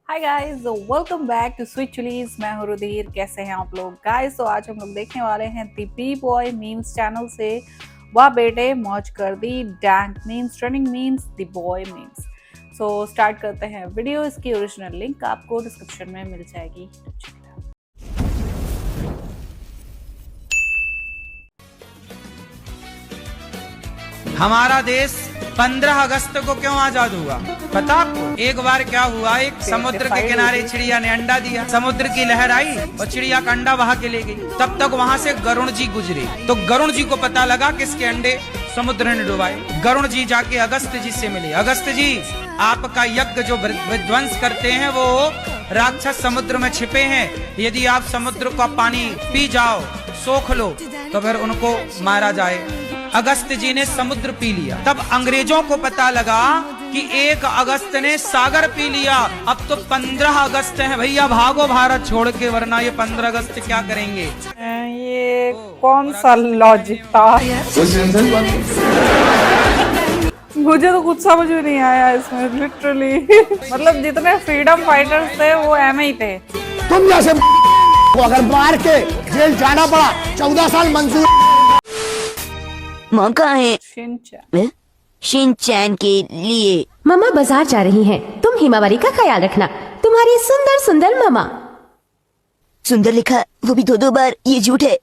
Hi guys, welcome back to sweet chillies. मैं हूं रुधिर। कैसे हैं आप लोग गाइस? तो आज हम लोग देखने वाले हैं the B boy memes channel से वाह बेटे मौज कर दी dank memes, trending memes, the boy memes. So start करते हैं वीडियो। इसकी ओरिजिनल लिंक आपको डिस्क्रिप्शन में मिल जाएगी। हमारा देश 15 अगस्त को क्यों आजाद हुआ पता आपको? एक बार क्या हुआ, एक समुद्र के किनारे चिड़िया ने अंडा दिया, समुद्र की लहर आई और चिड़िया का अंडा बहा के ले गई। तब तक वहाँ से गरुण जी गुजरे, तो गरुण जी को पता लगा किसके अंडे समुद्र ने डुबाए। गरुण जी जाके अगस्त जी से मिले। अगस्त जी, आपका यज्ञ जो विध्वंस करते हैं वो राक्षस समुद्र में छिपे हैं। यदि आप समुद्र का पानी पी जाओ, सोख लो, तो फिर उनको मारा जाए। अगस्त जी ने समुद्र पी लिया। तब अंग्रेजों को पता लगा कि 1 अगस्त ने सागर पी लिया। अब तो 15 अगस्त है भैया, भागो भारत छोड़ के, वरना ये 15 अगस्त क्या करेंगे। ये कौन सा लॉजिक था? मुझे तो कुछ समझ में नहीं आया इसमें लिटरली। मतलब जितने फ्रीडम फाइटर्स थे वो एम ही थे। तुम जैसे को अगर मार के जेल जाना पड़ा 14 साल मंजूर। मॉम कहाँ है? शिनचैन। शिनचैन के लिए। मम्मा बाजार जा रही हैं। तुम हिमावरी का ख्याल रखना। तुम्हारी सुंदर सुंदर मम्मा। सुंदर लिखा, वो भी 2-2 बार, ये झूठ है।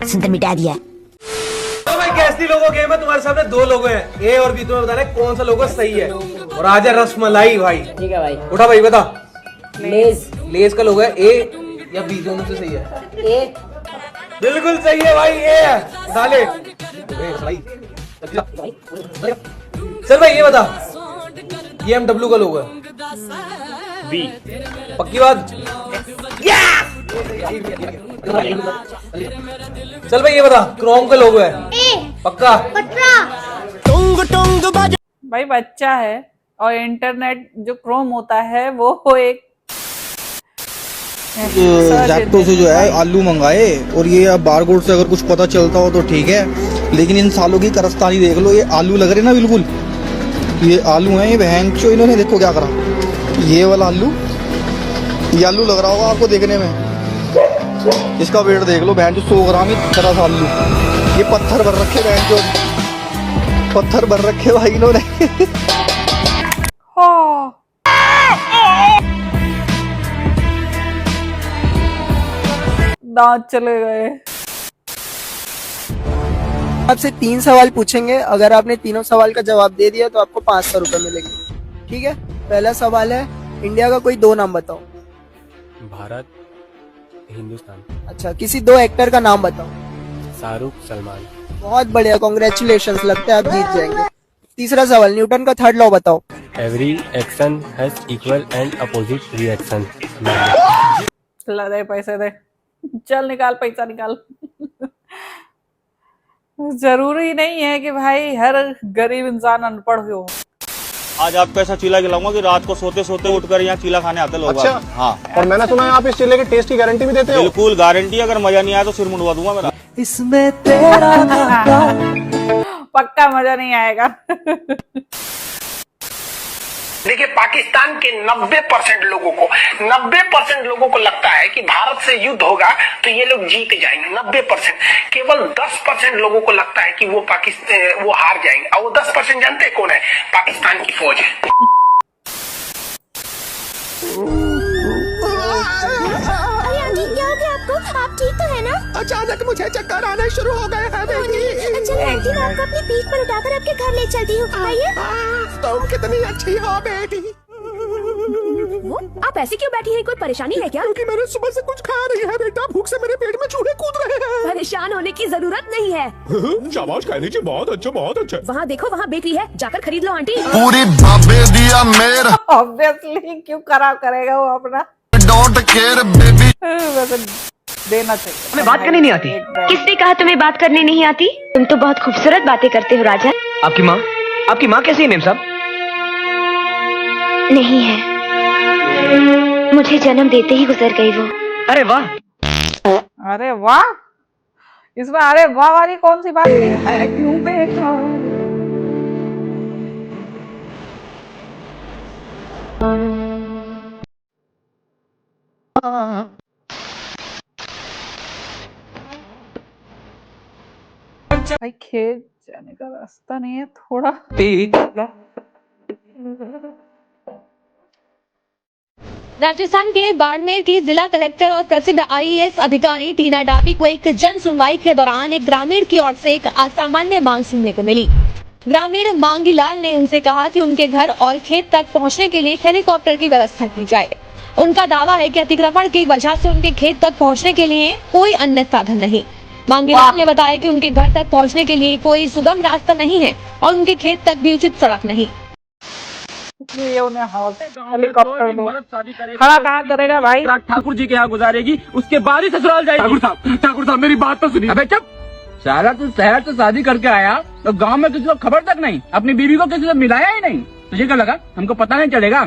सुंदर मिटा दिया। तो भाई कैसी लोगो गेम है? तुम्हारे सामने 2 लोगो हैं, ए और बी। तुम्हें बताना है कौन सा लोगो सही है। और आज है रसमलाई भाई। ठीक है भाई, उठा भाई बता। लेज। लेज का लोगो है ए या बी, दोनों से सही है? ए। बिल्कुल सही है भाई, ए है। उठा ले। चल भाई ये बता, BMW का लोगो है? बी। पक्की बात? चल भाई ये बता, क्रोम का लोगो है? ए। पक्का? भाई बच्चा है और इंटरनेट जो क्रोम होता है वो एक जैक्टो से जो है आलू मंगाए, और ये अब बारकोड से अगर कुछ पता चलता हो तो ठीक है, लेकिन इन सालों की करस्तानी देख लो। ये आलू लग रहे ना, बिल्कुल ये आलू हैं। ये बहन चो, इन्होंने देखो क्या करा। ये वाला आलू, ये आलू लग रहा होगा आपको देखने में। इसका वेट देख लो बहन चो, 100 ग्राम ही तरह सा आलू। ये पत्थर भर रखे बहन चो, पत्थर भर रखे भाई इन्होंने। दांत चले गए। आपसे 3 सवाल पूछेंगे। अगर आपने तीनों सवाल का जवाब दे दिया तो आपको 500 रुपए मिलेंगे। ठीक है? पहला सवाल है, इंडिया का कोई 2 नाम बताओ। भारत, हिंदुस्तान। अच्छा, किसी 2 एक्टर का नाम बताओ। शाहरुख, सलमान। बहुत बढ़िया, कॉन्ग्रेचुलेशंस, लगता है आप जीत जाएंगे। तीसरा सवाल, न्यूटन का 3rd लॉ बताओ। Every action has equal and opposite reaction. ला दे पैसे दे, चल निकाल पैसा निकाल। जरूरी नहीं है कि भाई हर गरीब इंसान अनपढ़ हो। आज आपको ऐसा चीला खिलाऊंगा कि रात को सोते सोते उठकर यहाँ चीला खाने आते लोग। अच्छा? हाँ। और मैंने सुना है आप इस चीले के टेस्ट की गारंटी भी देते हो। बिल्कुल गारंटी, अगर मजा नहीं आया तो सिर मुंडवा दूंगा मेरा। इसमें तेरा पक्का मजा नहीं आएगा। देखिए, पाकिस्तान के 90% लोगों को लगता है कि भारत से युद्ध होगा तो ये लोग जीत जाएंगे। 90%। केवल 10% लोगों को लगता है कि वो हार जाएंगे। और वो 10% जानते हैं कौन है? पाकिस्तान की फौज है। क्या हो गया आपको? आप ठीक तो है ना? अचानक मुझे चक्कर आने शुरू हो गए हैं बेटी। अच्छा, मैं आपको अपनी पीठ पर उठाकर आपके घर ले चलती हूँ। आइए। तुम कितनी अच्छी हो बेटी। वो आप ऐसे क्यों बैठी हैं? कोई परेशानी है क्या? क्योंकि मैंने सुबह से कुछ खा रही है बेटा, भूख से मेरे पेट में चूहे कूद रहे हैं। परेशान होने की जरूरत नहीं है। शाबाश कहनी जी, बहुत अच्छा बहुत अच्छा। वहाँ देखो, वहाँ बेकरी है, जाकर खरीद लो आंटी। पूरी भाभे दिया मेरा। ऑब्वियसली क्यों खराब करेगा वो अपना। Don't care baby. वैसे देना चाहिए। हमें बात करनी नहीं आती। किसने कहा तुम्हें बात करनी नहीं आती? तुम तो बहुत खूबसूरत बातें करते हो राजा। आपकी माँ कैसी है मेम साहब? नहीं है, मुझे जन्म देते ही गुजर गई वो। अरे वाह। अरे वाह, इसमें अरे वाह वाली कौन सी बात है? क्यों बेकार भाई खेत जाने का रास्ता नहीं है थोड़ा। राजस्थान के बाड़मेर की जिला कलेक्टर और प्रसिद्ध IAS अधिकारी टीना डाबी को एक जन सुनवाई के दौरान एक ग्रामीण की ओर से एक असामान्य मांग सुनने को मिली। ग्रामीण मांगी लाल ने उनसे कहा कि उनके घर और खेत तक पहुंचने के लिए हेलीकॉप्टर की व्यवस्था की जाए। उनका दावा है कि अतिक्रमण की वजह से उनके खेत तक पहुंचने के लिए कोई अन्य साधन नहीं। मांगी लाल ने बताया कि उनके घर तक पहुंचने के लिए कोई सुगम रास्ता नहीं है और उनके खेत तक भी उचित सड़क नहीं। ये उन्हें हेलीकॉप्टर खड़ा कहाँ करेगा भाई? ठाकुर जी के यहाँ गुजारेगी, उसके बाद ही ससुराल जाएगी। ठाकुर साहब मेरी बात तो सुनिए। अबे चुप, सारा तू शहर से शादी करके आया तो गांव में किसी को खबर तक नहीं, अपनी बीवी को किसी से मिलाया ही नहीं। तुझे क्या लगा हमको पता नहीं चलेगा?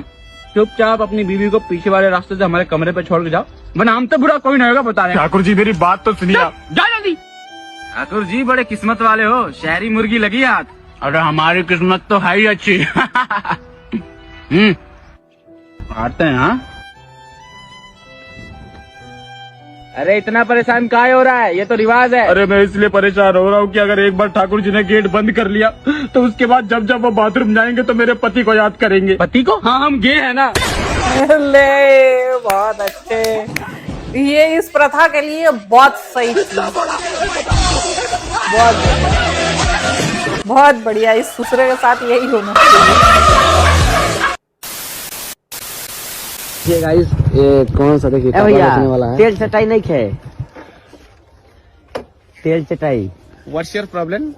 चुपचाप अपनी बीवी को पीछे वाले रास्ते से हमारे कमरे पे छोड़ के जाओ, वरना हम तो बुरा कोई नहीं होगा। बता रहे ठाकुर जी मेरी बात तो सुनिए। जा जल्दी। ठाकुर जी बड़े किस्मत वाले हो, शहरी मुर्गी लगी हाथ। अरे हमारी किस्मत तो है ही अच्छी। आते हैं। हाँ अरे इतना परेशान काहे हो रहा है? ये तो रिवाज है। अरे मैं इसलिए परेशान हो रहा हूँ कि अगर एक बार ठाकुर जी ने गेट बंद कर लिया तो उसके बाद जब जब वो बाथरूम जाएंगे तो मेरे पति को याद करेंगे। पति को? हाँ हम गे हैं ना। ले बहुत अच्छे, ये इस प्रथा के लिए बहुत सही चीज, बहुत बढ़िया। इस दूसरे के साथ यही होना चाहिए। ये गाइस, ये कौन सा देखिए बचने वाला है। तेल चटाई नहीं खाए, तेल चटाई। What's your problem?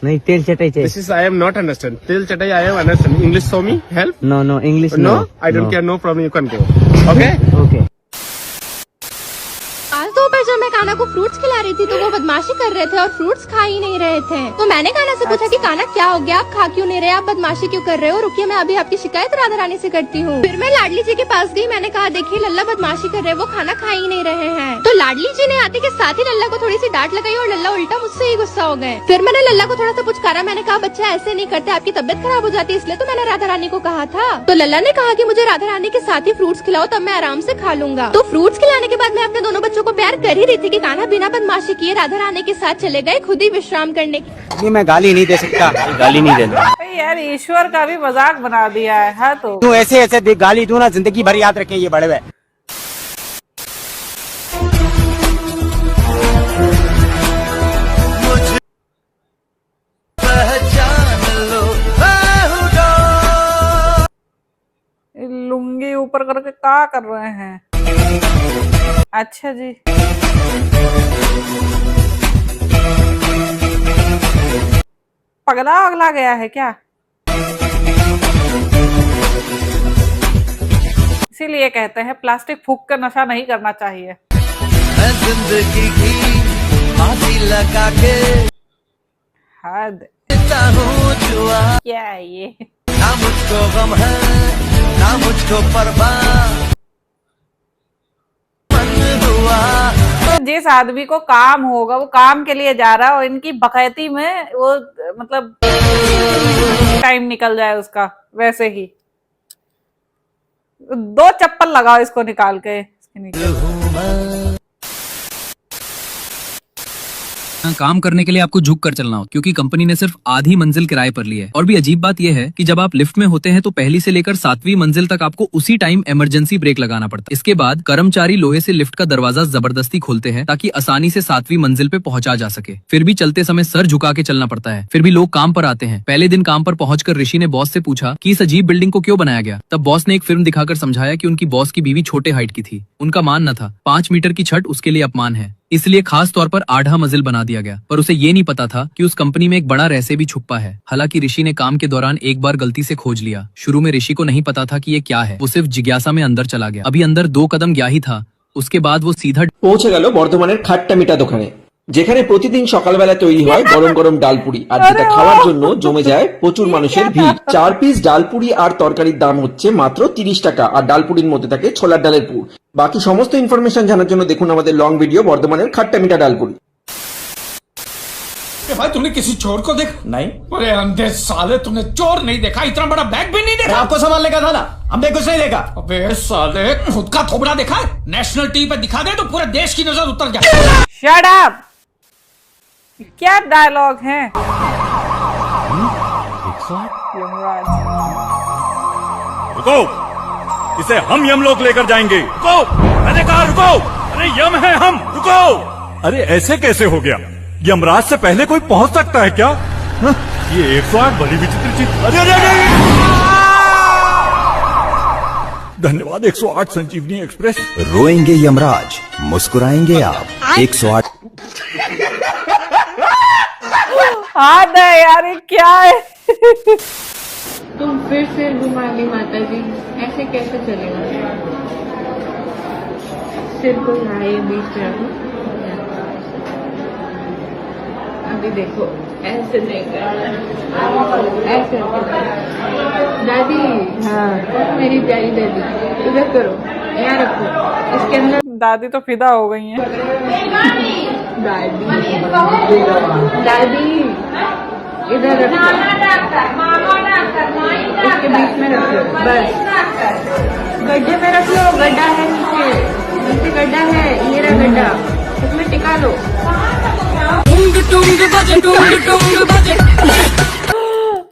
नहीं तेल चटाई चाहिए। This is I am not understand. तेल चटाई I am understand. English show me help. No English no. I don't care, no problem, you can go. Okay? Okay. आज दोपहर जब मैं कान्हा को फ्रूट्स खिला रही थी तो वो बदमाशी कर रहे थे और फ्रूट्स खा ही नहीं रहे थे। तो मैंने कान्हा से पूछा कि कान्हा क्या हो गया, आप खा क्यों नहीं रहे, आप बदमाशी क्यों कर रहे हो? रुकिए मैं अभी आपकी शिकायत राधा रानी से करती हूँ। फिर मैं लाडली जी के पास गई, मैंने कहा देखिए लल्ला बदमाशी कर रहे हैं, वो खाना खा ही नहीं रहे हैं। तो लाडली जी ने आते के साथ ही लल्ला को थोड़ी सी डांट लगाई और लल्ला उल्टा मुझसे ही गुस्सा हो गए। फिर मैंने लल्ला को थोड़ा सा पुचकारा, मैंने कहा बच्चा ऐसे नहीं करते, आपकी तबियत खराब हो जाती है, इसलिए तो मैंने राधा रानी को कहा था। तो लल्ला ने कहा कि मुझे राधा रानी के साथ ही फ्रूट्स खिलाओ, तब मैं आराम से खा लूंगा। तो फ्रूट्स खिलाने के बाद मैं अपने दोनों बच्चों को प्यार कर ही रही थी कि कान्हा बिना बदमाशी किए राधा रानी के साथ चले गए खुद ही विश्राम करने की। नहीं मैं गाली नहीं दे सकता, गाली नहीं देना यार, ईश्वर का भी मजाक बना दिया है। तो तू ऐसे गाली दूं ना, जिंदगी भर याद रखें ये बड़े हुए। लुंगी ऊपर करके क्या कर रहे हैं? अच्छा जी, पगला अगला गया है क्या? इसीलिए कहते हैं प्लास्टिक फूंक कर नशा नहीं करना चाहिए। जिंदगी की फांसी लगा के हद क्या है ये? ना मुझको गम है ना मुझको परवाह तो जिस आदमी को काम होगा वो काम के लिए जा रहा है और इनकी बकैती में वो मतलब टाइम निकल जाए उसका। वैसे ही 2 चप्पल लगाओ इसको निकाल के इसके नीचे। काम करने के लिए आपको झुक कर चलना हो, क्योंकि कंपनी ने सिर्फ आधी मंजिल किराए पर ली है। और भी अजीब बात यह है कि जब आप लिफ्ट में होते हैं तो पहली से लेकर 7वीं मंजिल तक आपको उसी टाइम इमरजेंसी ब्रेक लगाना पड़ता है। इसके बाद कर्मचारी लोहे से लिफ्ट का दरवाजा जबरदस्ती खोलते हैं ताकि आसानी से 7वीं मंजिल पे पहुंचा जा सके। फिर भी चलते समय सर झुका के चलना पड़ता है। फिर भी लोग काम पर आते हैं। पहले दिन काम पर पहुंचकर ऋषि ने बॉस से पूछा कि इस अजीब बिल्डिंग को क्यों बनाया गया। तब बॉस ने एक फिल्म दिखाकर समझाया कि उनकी बॉस की बीवी छोटे हाइट की थी। उनका मान न था 5 मीटर की छत उसके लिए अपमान है, इसलिए खास तौर पर 8वां मंजिल बना दिया गया। पर उसे ये नहीं पता था कि उस कंपनी में एक बड़ा रहस्य भी छुपा है। हालांकि ऋषि ने काम के दौरान एक बार गलती से खोज लिया। शुरू में ऋषि को नहीं पता था कि ये क्या है, वो सिर्फ जिज्ञासा में अंदर चला गया। अभी अंदर 2 कदम गया ही था, उसके बाद वो सीधा পৌঁছে গেল বর্ধমানের খাট্টা মিঠা দোকানে, যেখানে প্রতিদিন সকালবেলা তৈরি হয় গরম গরম ডালপুরি, আর যেটা খাওয়ার জন্য জমে যায় প্রচুর মানুষের ভিড়। 4 পিস ডালপুরি আর তরকারির দাম হচ্ছে মাত্র 30 টাকা, আর ডালপুরির মধ্যে থাকে ছোলার ডালের পুর। বাকি সমস্ত ইনফরমেশন জানার জন্য দেখুন আমাদের লং ভিডিও বর্ধমানের খাট্টা মিঠা ডালপুরি। भाई तूने किसी चोर को देखा? नहीं। अरे अंधे साले, तूने चोर नहीं देखा, इतना बड़ा बैग भी नहीं देखा? आपको संभालने का था ना, हमने कुछ नहीं देखा। अबे साले, खुद का थोबड़ा देखा है? नेशनल टीवी पे दिखा दे तो पूरे देश की नजर उतर जाए। Shut up! क्या डायलॉग है? यमराज, रुको, इसे हम यमलोक लेकर जाएंगे। रुको, मैंने कहा रुको। अरे यम है हम, रुको। अरे ऐसे कैसे हो गया? यमराज से पहले कोई पहुंच सकता है क्या? ये 108 बड़ी विचित्र चीज। अरे अरे अरे! धन्यवाद 108 संजीवनी एक्सप्रेस। रोएंगे यमराज, मुस्कुराएंगे आप। 108। हाँ ना यार, ये क्या है? तुम फिर सिर घुमा ली माता जी, ऐसे कैसे चलेगा? सिर को लाए बीच में, अभी देखो ऐसे नहीं करना, ऐसे दादी। हाँ मेरी प्यारी दादी, इधर करो, यहाँ रखो, इसके अंदर। दादी तो फिदा हो गई हैं। दादी दादी इधर रखो, इसके बीच में रखो, बस गड्ढे में रख लो। गड्ढा है नीचे, नीचे गड्ढा है, ये रहा गड्ढा, इसमें टिका लो।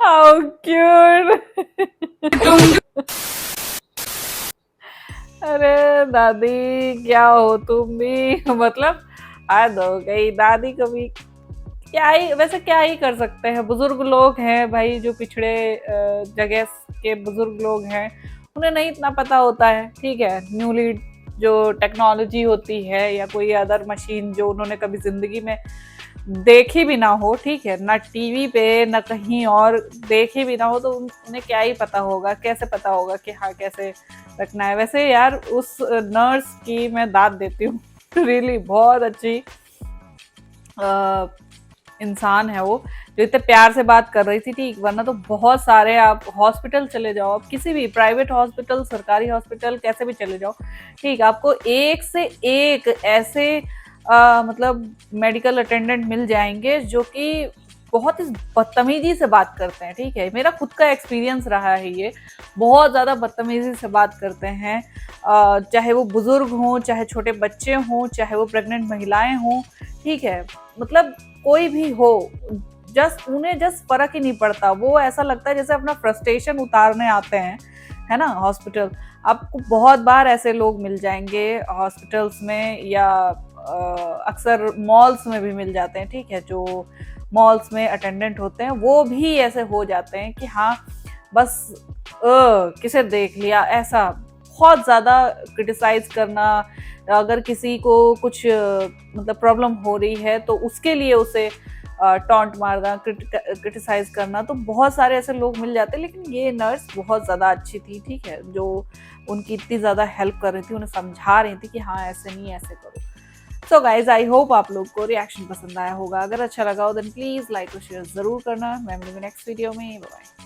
How cute! अरे दादी क्या हो तुम भी, मतलब हद हो गई। दादी कभी क्या ही, वैसे क्या ही कर सकते हैं, बुजुर्ग लोग हैं भाई, जो पिछड़े जगह के बुजुर्ग लोग हैं, उन्हें नहीं इतना पता होता है। ठीक है, न्यूली जो टेक्नोलॉजी होती है या कोई अदर मशीन जो उन्होंने कभी जिंदगी में देखी भी ना हो, ठीक है, ना टीवी पे ना कहीं और देखी भी ना हो, तो उन्हें क्या ही पता होगा, कैसे पता होगा कि हाँ कैसे रखना है। वैसे यार उस नर्स की मैं दाद देती हूँ, रियली बहुत अच्छी इंसान है वो, जो इतने प्यार से बात कर रही थी। ठीक, वरना तो बहुत सारे, आप हॉस्पिटल चले जाओ, आप किसी भी प्राइवेट हॉस्पिटल, सरकारी हॉस्पिटल, कैसे भी चले जाओ, ठीक, आपको एक से एक ऐसे मतलब मेडिकल अटेंडेंट मिल जाएंगे जो कि बहुत ही बदतमीजी से बात करते हैं। ठीक है, मेरा खुद का एक्सपीरियंस रहा है, ये बहुत ज़्यादा बदतमीजी से बात करते हैं, चाहे वो बुजुर्ग हों, चाहे छोटे बच्चे हों, चाहे वो प्रेग्नेंट महिलाएं हों। ठीक है, मतलब कोई भी हो, उन्हें फर्क ही नहीं पड़ता। वो ऐसा लगता है जैसे अपना फ्रस्ट्रेशन उतारने आते हैं, है ना, हॉस्पिटल। आपको बहुत बार ऐसे लोग मिल जाएंगे हॉस्पिटल्स में, या अक्सर मॉल्स में भी मिल जाते हैं। ठीक है, जो मॉल्स में अटेंडेंट होते हैं वो भी ऐसे हो जाते हैं कि हाँ बस किसे देख लिया, ऐसा बहुत ज़्यादा क्रिटिसाइज करना। अगर किसी को कुछ मतलब प्रॉब्लम हो रही है तो उसके लिए उसे टॉन्ट मारना, क्रिटिसाइज करना, तो बहुत सारे ऐसे लोग मिल जाते हैं। लेकिन ये नर्स बहुत ज़्यादा अच्छी थी, ठीक है, जो उनकी इतनी ज़्यादा हेल्प कर रही थी, उन्हें समझा रही थी कि हाँ ऐसे नहीं, ऐसे करो। सो गाइज, आई होप आप लोग को रिएक्शन पसंद आया होगा। अगर अच्छा लगा हो देन प्लीज़ लाइक और शेयर ज़रूर करना। मैं मिलूंगी नेक्स्ट वीडियो में। बाय।